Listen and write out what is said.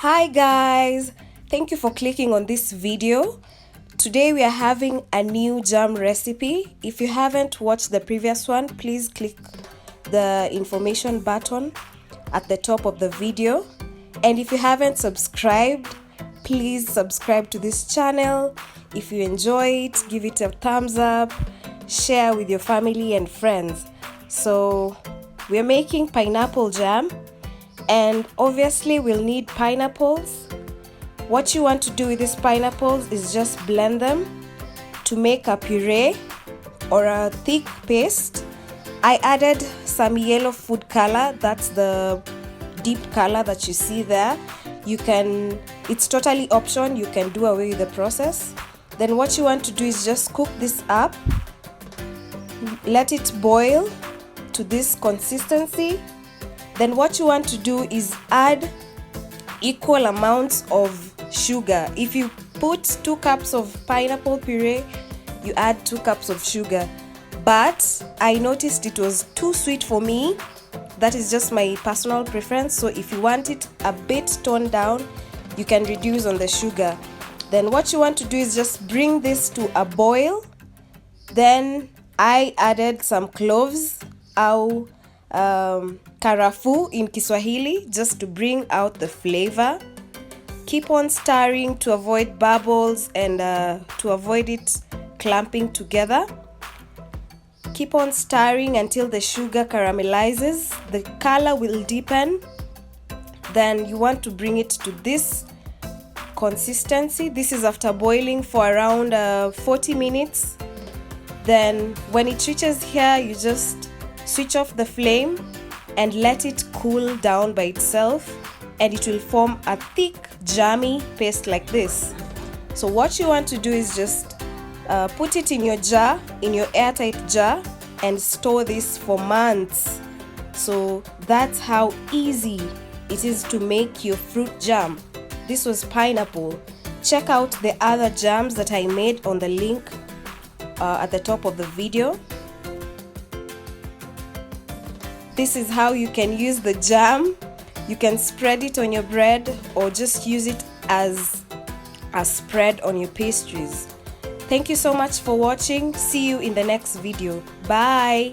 Hi guys, thank you for clicking on this video. Today we are having a new jam recipe. If you haven't watched the previous one, please click the information button at the top of the video. And if you haven't subscribed, please subscribe to this channel. If you enjoy it, give it a thumbs up, share with your family and friends. So we're making pineapple jam. And obviously we'll need pineapples. What you want to do with these pineapples is just blend them to make a puree or a thick paste. I added some yellow food color, that's the deep color that you see there. It's totally optional, you can do away with the process. Then what you want to do is just cook this up, let it boil to this consistency. Then what you want to do is add equal amounts of sugar. If you put 2 cups of pineapple puree, you add 2 cups of sugar. But I noticed it was too sweet for me. That is just my personal preference. So if you want it a bit toned down, you can reduce on the sugar. Then what you want to do is just bring this to a boil. Then I added some cloves au karafuu in Kiswahili, just to bring out the flavor. Keep on stirring to avoid bubbles and to avoid it clumping together. Keep on stirring until the sugar caramelizes, the color will deepen. Then you want to bring it to this consistency. This is after boiling for around 40 minutes. Then when it reaches here, you just switch off the flame and let it cool down by itself, and it will form a thick jammy paste like this. So what you want to do is just put it in your jar, in your airtight jar, and store this for months. So that's how easy it is to make your fruit jam. This was pineapple. Check out the other jams that I made on the link at the top of the video. This is how you can use the jam. You can spread it on your bread or just use it as a spread on your pastries. Thank you so much for watching. See you in the next video. Bye.